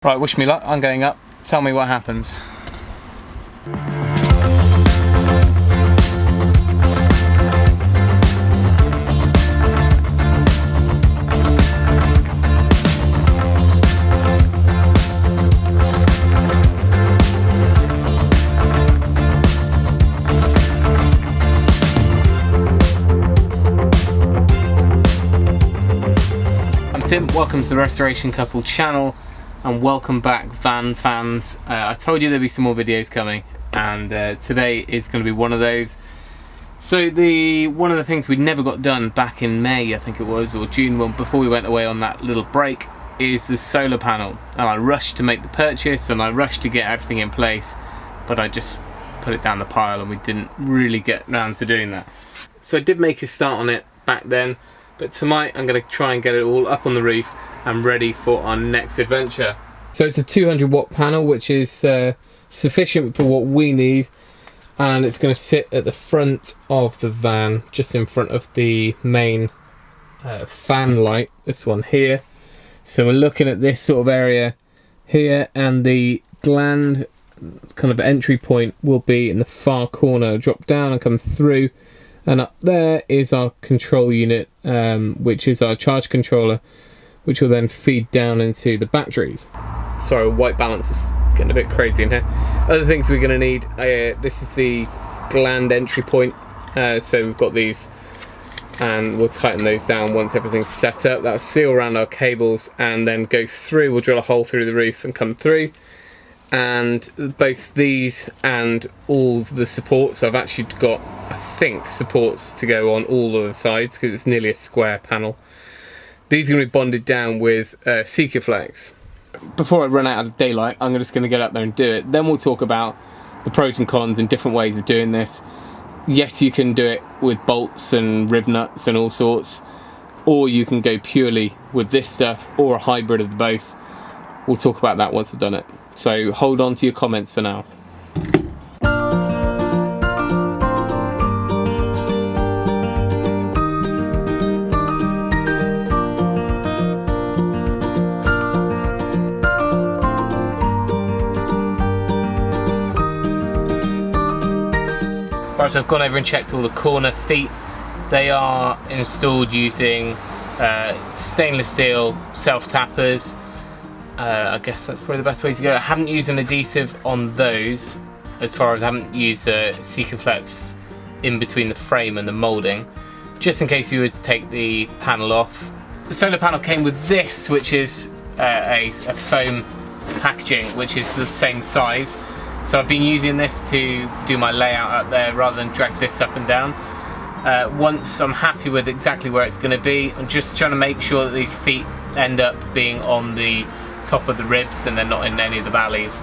Right, wish me luck, I'm going up. Tell me what happens. I'm Tim, welcome to the Restoration Couple channel. And welcome back, van fans. I told you there'd be some more videos coming, and today is going to be one of those. So one of the things we never got done back in May, I think it was, or June, before we went away on that little break, is the solar panel. And I rushed to make the purchase, and I rushed to get everything in place, but I just put it down the pile, and we didn't really get round to doing that. So I did make a start on it back then, but tonight I'm going to try and get it all up on the roof and ready for our next adventure. So it's a 200 watt panel, which is sufficient for what we need, and it's going to sit at the front of the van, just in front of the main fan light, this one here. So we're looking at this sort of area here, and the gland kind of entry point will be in the far corner. Drop down and come through, and up there is our control unit, which is our charge controller, which will then feed down into the batteries. Sorry, white balance is getting a bit crazy in here. Other things we're going to need, this is the gland entry point, so we've got these, and we'll tighten those down once everything's set up. That'll seal around our cables and then go through. We'll drill a hole through the roof and come through, and both these and all the supports, I've actually got, I think, supports to go on all of the sides because it's nearly a square panel. These are going to be bonded down with Sikaflex. Before I run out of daylight, I'm just going to get up there and do it. Then we'll talk about the pros and cons and different ways of doing this. Yes, you can do it with bolts and rib nuts and all sorts, or you can go purely with this stuff, or a hybrid of both. We'll talk about that once I've done it. So hold on to your comments for now. Right, so I've gone over and checked all the corner feet. They are installed using stainless steel self-tappers. I guess that's probably the best way to go. I haven't used an adhesive on those, as far as I haven't used a Sikaflex in between the frame and the moulding, just in case you were to take the panel off. The solar panel came with this, which is a foam packaging, which is the same size. So I've been using this to do my layout up there rather than drag this up and down. Once I'm happy with exactly where it's going to be, I'm just trying to make sure that these feet end up being on the top of the ribs and they're not in any of the valleys.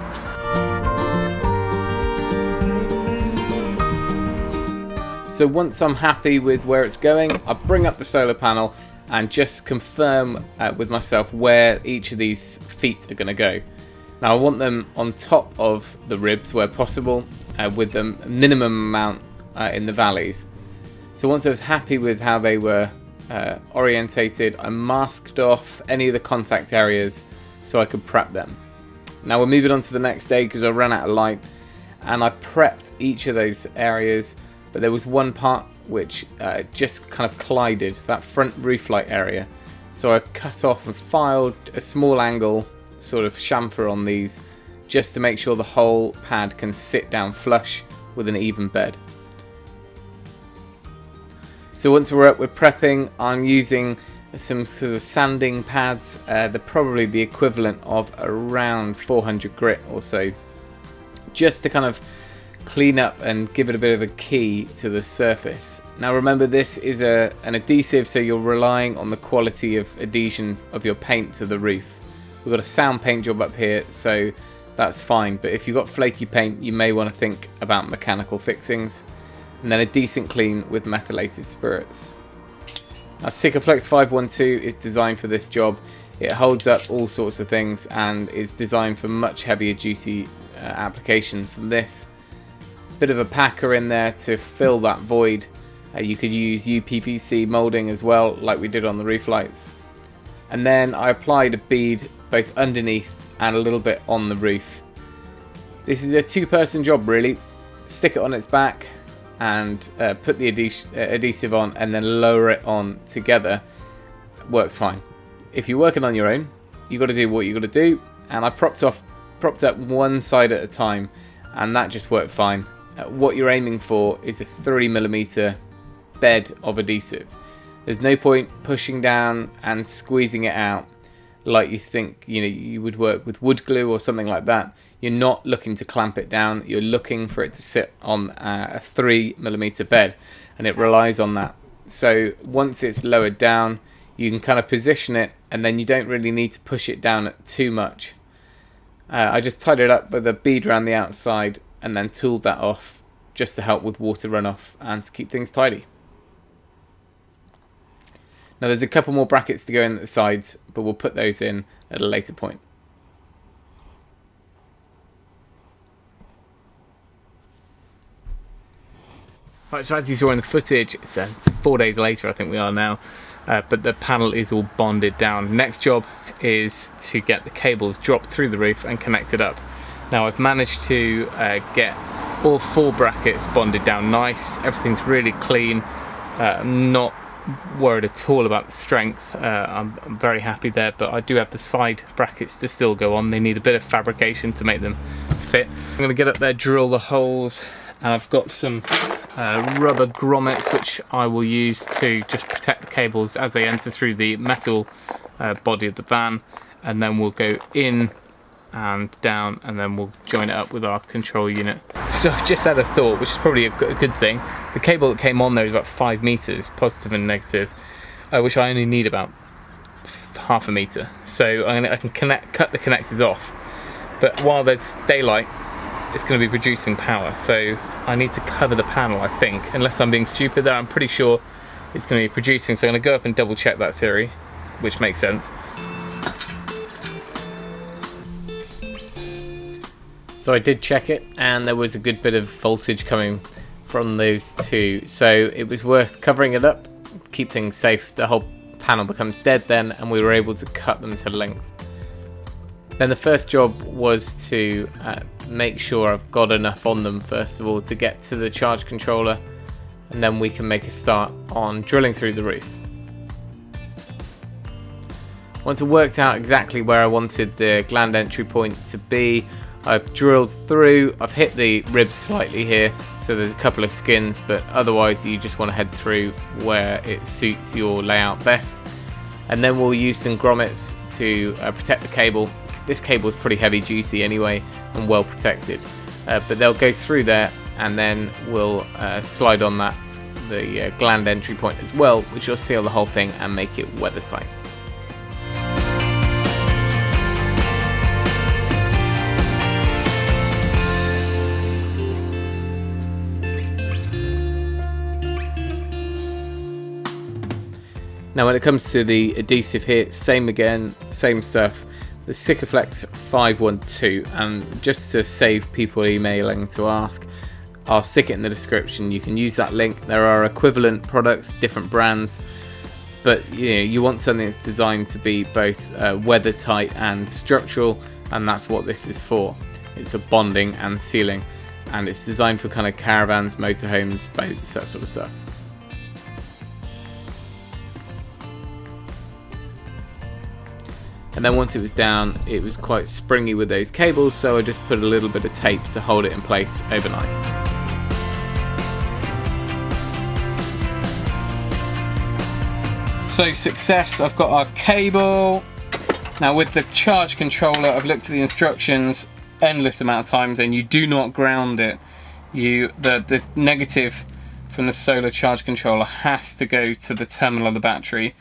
So once I'm happy with where it's going, I bring up the solar panel and just confirm with myself where each of these feet are going to go. Now I want them on top of the ribs where possible, with the minimum amount in the valleys. So once I was happy with how they were orientated, I masked off any of the contact areas so I could prep them. Now we're moving on to the next day because I ran out of light, and I prepped each of those areas, but there was one part which just kind of collided, that front roof light area. So I cut off and filed a small angle sort of chamfer on these, just to make sure the whole pad can sit down flush with an even bed. So once we're up with prepping, I'm using some sort of sanding pads. They're probably the equivalent of around 400 grit or so, just to kind of clean up and give it a bit of a key to the surface. Now remember, this is an adhesive, so you're relying on the quality of adhesion of your paint to the roof. We've got a sound paint job up here, so that's fine, but if you've got flaky paint, you may want to think about mechanical fixings, and then a decent clean with methylated spirits. Now Sikaflex 512 is designed for this job. It holds up all sorts of things and is designed for much heavier duty applications than this. Bit of a packer in there to fill that void. You could use UPVC moulding as well, like we did on the roof lights. And then I applied a bead both underneath and a little bit on the roof. This is a two-person job really. Stick it on its back and put the adhesive on and then lower it on together. Works fine. If you're working on your own, you got to do what you got to do, and I propped up one side at a time, and that just worked fine. What you're aiming for is a 3mm bed of adhesive. There's no point pushing down and squeezing it out like you think you would work with wood glue or something like that. You're not looking to clamp it down, you're looking for it to sit on a 3mm bed, and it relies on that. So once it's lowered down, you can kind of position it, and then you don't really need to push it down too much. I just tied it up with a bead around the outside and then tooled that off just to help with water runoff and to keep things tidy. Now there's a couple more brackets to go in at the sides, but we'll put those in at a later point. Right, so as you saw in the footage, it's 4 days later I think we are now, but the panel is all bonded down. Next job is to get the cables dropped through the roof and connected up. Now I've managed to get all 4 brackets bonded down nice, everything's really clean. I'm not worried at all about the strength. I'm very happy there, but I do have the side brackets to still go on. They need a bit of fabrication to make them fit. I'm going to get up there, drill the holes, and I've got some rubber grommets which I will use to just protect the cables as they enter through the metal body of the van, and then we'll go in and down, and then we'll join it up with our control unit. So I've just had a thought, which is probably a good thing. The cable that came on there is about 5 meters, positive and negative, which I only need about half a meter. So I can cut the connectors off, but while there's daylight, it's going to be producing power. So I need to cover the panel, I think, unless I'm being stupid there. I'm pretty sure it's going to be producing, so I'm going to go up and double check that theory, which makes sense. So I did check it, and there was a good bit of voltage coming from those two, so it was worth covering it up, keep things safe. The whole panel becomes dead then, and we were able to cut them to length. Then the first job was to make sure I've got enough on them first of all to get to the charge controller, and then we can make a start on drilling through the roof. Once I worked out exactly where I wanted the gland entry point to be, I've drilled through. I've hit the ribs slightly here, so there's a couple of skins, but otherwise you just want to head through where it suits your layout best. And then we'll use some grommets to protect the cable. This cable is pretty heavy duty anyway and well protected, but they'll go through there, and then we'll slide on the gland entry point as well, which will seal the whole thing and make it weather tight. Now when it comes to the adhesive here, same again, same stuff. The Sikaflex 512, and just to save people emailing to ask, I'll stick it in the description. You can use that link. There are equivalent products, different brands, but you want something that's designed to be both weather tight and structural, and that's what this is for. It's for bonding and sealing, and it's designed for kind of caravans, motorhomes, boats, that sort of stuff. And then once it was down, it was quite springy with those cables, so I just put a little bit of tape to hold it in place overnight. So success, I've got our cable. Now with the charge controller, I've looked at the instructions endless amount of times, and you do not ground it. The negative from the solar charge controller has to go to the terminal of the battery.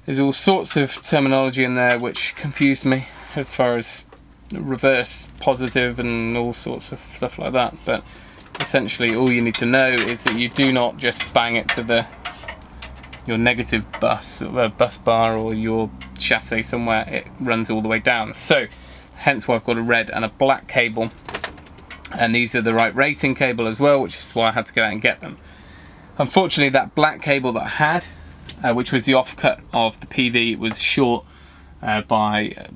There's all sorts of terminology in there which confused me as far as reverse positive and all sorts of stuff like that, but essentially all you need to know is that you do not just bang it to your negative bus bar or your chassis somewhere. It runs all the way down, so hence why I've got a red and a black cable, and these are the right rating cable as well, which is why I had to go out and get them. Unfortunately that black cable that I had, which was the offcut of the PV, was short, by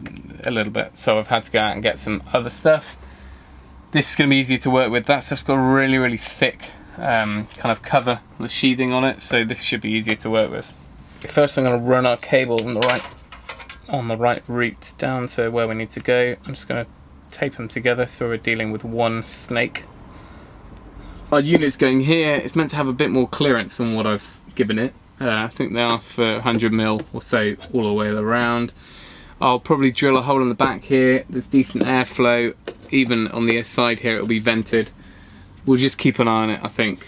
a little bit, so I've had to go out and get some other stuff. This is going to be easier to work with. That stuff's got a really thick kind of cover, the sheathing on it, so this should be easier to work with. First I'm going to run our cable on the right route down to where we need to go. I'm just going to tape them together so we're dealing with one snake. Our unit's going here. It's meant to have a bit more clearance than what I've given it. I think they asked for 100mm or so all the way around. I'll probably drill a hole in the back here. There's decent airflow. Even on the side here it'll be vented. We'll just keep an eye on it, I think.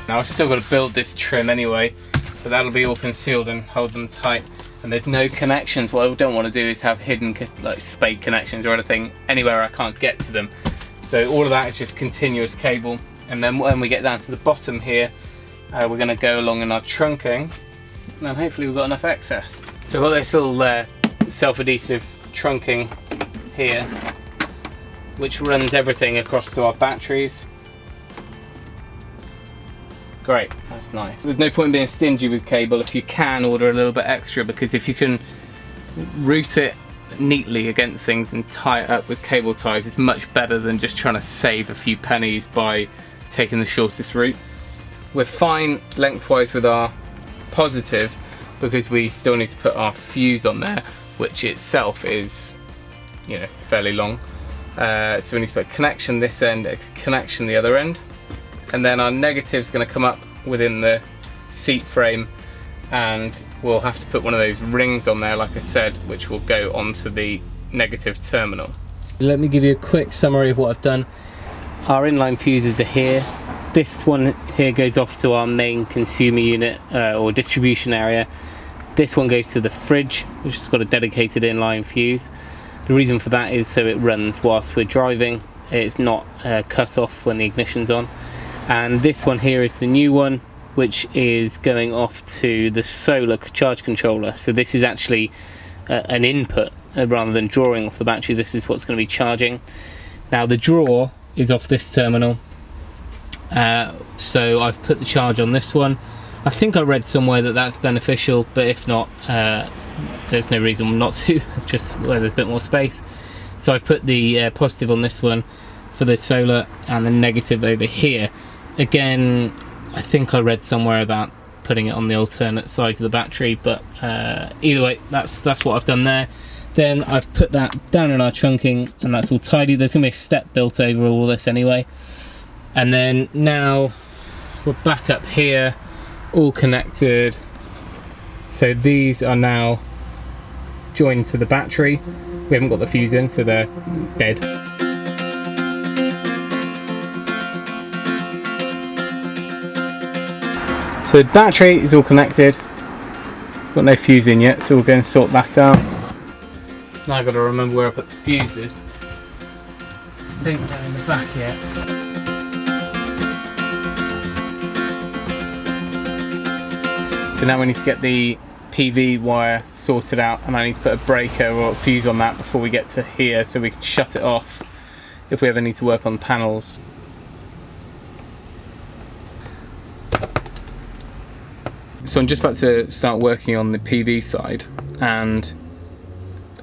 Now I've still got to build this trim anyway, but that'll be all concealed and hold them tight. And there's no connections. What I don't want to do is have hidden like spade connections or anything anywhere I can't get to them. So all of that is just continuous cable. And then when we get down to the bottom here, we're going to go along in our trunking, and then hopefully we've got enough excess. So I've got this little self-adhesive trunking here, which runs everything across to our batteries. Great, that's nice. There's no point in being stingy with cable. If you can, order a little bit extra, because if you can route it neatly against things and tie it up with cable ties, it's much better than just trying to save a few pennies by taking the shortest route. We're fine lengthwise with our positive, because we still need to put our fuse on there, which itself is, you know, fairly long. So we need to put a connection this end, a connection the other end. And then our negative's going to come up within the seat frame, and we'll have to put one of those rings on there, like I said, which will go onto the negative terminal. Let me give you a quick summary of what I've done. Our inline fuses are here. This one here goes off to our main consumer unit or distribution area. This one goes to the fridge, which has got a dedicated inline fuse. The reason for that is so it runs whilst we're driving. It's not cut off when the ignition's on. And this one here is the new one, which is going off to the solar charge controller. So this is actually an input rather than drawing off the battery. This is what's going to be charging. Now the draw is off this terminal, so I've put the charge on this one. I think I read somewhere that that's beneficial, but if not, there's no reason not to. It's just where there's a bit more space. So I've put the positive on this one for the solar, and the negative over here. Again, I think I read somewhere about putting it on the alternate side of the battery, but either way, that's what I've done there. Then I've put that down in our trunking, and that's all tidy. There's going to be a step built over all this anyway. And then now we're back up here, all connected. So these are now joined to the battery. We haven't got the fuse in, so they're dead. So the battery is all connected. Got no fuse in yet, so we'll go and sort that out. Now I've got to remember where I put the fuses. I think they're in the back here. So now we need to get the PV wire sorted out, and I need to put a breaker or a fuse on that before we get to here, so we can shut it off if we ever need to work on panels. So I'm just about to start working on the PV side, and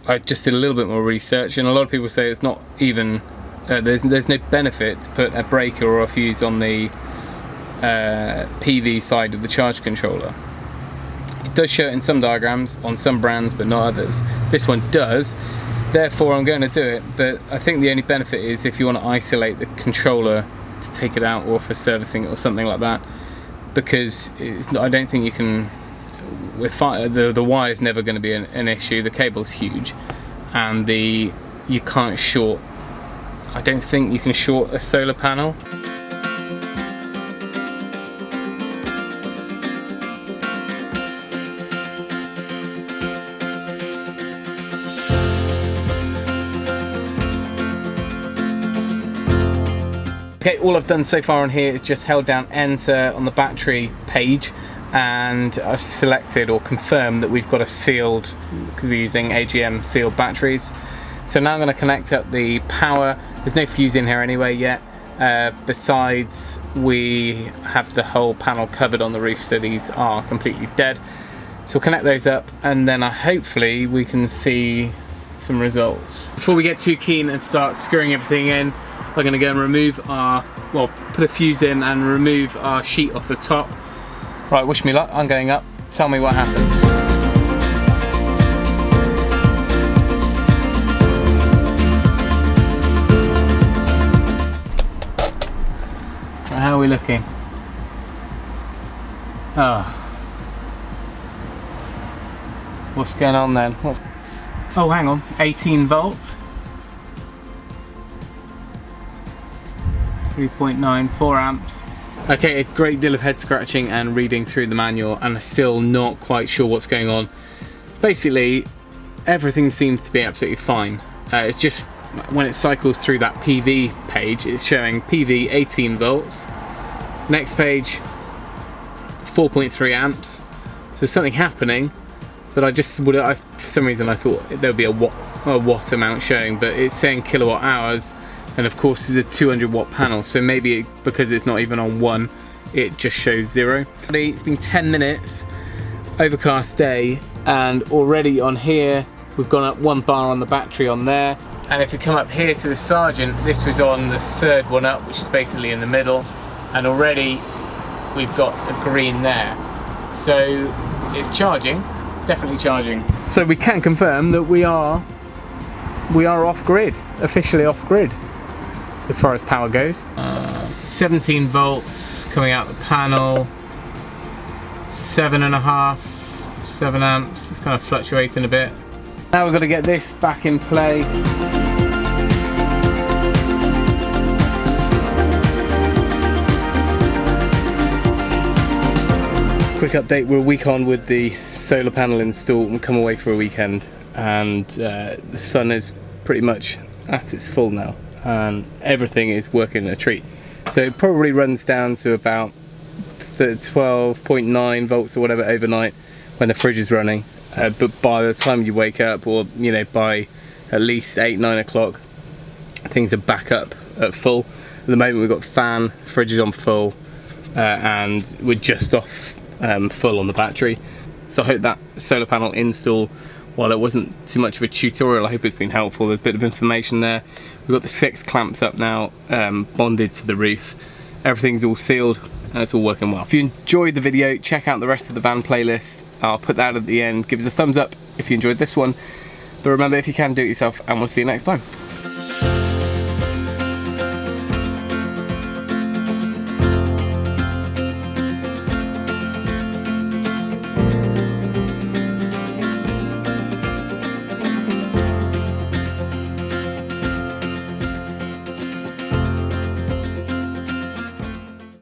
I just did a little bit more research, and a lot of people say it's not even, there's no benefit to put a breaker or a fuse on the PV side of the charge controller. It does show it in some diagrams on some brands, but not others. This one does, therefore I'm going to do it, but I think the only benefit is if you want to isolate the controller to take it out, or for servicing it or something like that, because I don't think you can, the wire's never going to be an issue. The cable's huge, and you can't short, I don't think you can short a solar panel. Okay, all I've done so far on here is just held down enter on the battery page, and I've selected or confirmed that we've got a sealed, because we're using AGM sealed batteries. So now I'm going to connect up the power. There's no fuse in here anyway yet. Besides, we have the whole panel covered on the roof, so these are completely dead. So we'll connect those up, and then hopefully we can see some results. Before we get too keen and start screwing everything in, we're going to go and remove our, well, put a fuse in and remove our sheet off the top. Right, wish me luck, I'm going up. Tell me what happens. Right, how are we looking? Oh. What's going on then? Oh, hang on, 18 volts. 3.9, 4 amps. Okay, a great deal of head scratching and reading through the manual, and I'm still not quite sure what's going on. Basically, everything seems to be absolutely fine. It's just when it cycles through that PV page, it's showing PV 18 volts. Next page, 4.3 amps. So something happening, but for some reason I thought there would be a watt amount showing, but it's saying kilowatt hours. And of course it's a 200 watt panel, so maybe because it's not even on 1, it just shows 0. It's been 10 minutes, overcast day, and already on here we've gone up 1 bar on the battery on there. And if we come up here to the Sergeant, this was on the 3rd one up, which is basically in the middle, and already we've got a green there. So it's charging, definitely charging. So we can confirm that we are off grid, officially off grid. As far as power goes. 17 volts coming out the panel, 7.5, 7 amps, it's kind of fluctuating a bit. Now we've got to get this back in place. Quick update, we're a week on with the solar panel install. We'll come away for a weekend, and the sun is pretty much at its full now, and everything is working a treat. So it probably runs down to about 12.9 volts or whatever overnight when the fridge is running, but by the time you wake up, or you know, by at least 8-9 o'clock, things are back up at full. At the moment we've got fan, fridge is on full, and we're just off full on the battery. So I hope that solar panel install, while it wasn't too much of a tutorial, I hope it's been helpful. There's a bit of information there. We've got the 6 clamps up now, bonded to the roof. Everything's all sealed and it's all working well. If you enjoyed the video, check out the rest of the van playlist. I'll put that at the end. Give us a thumbs up if you enjoyed this one. But remember, if you can, do it yourself, and we'll see you next time.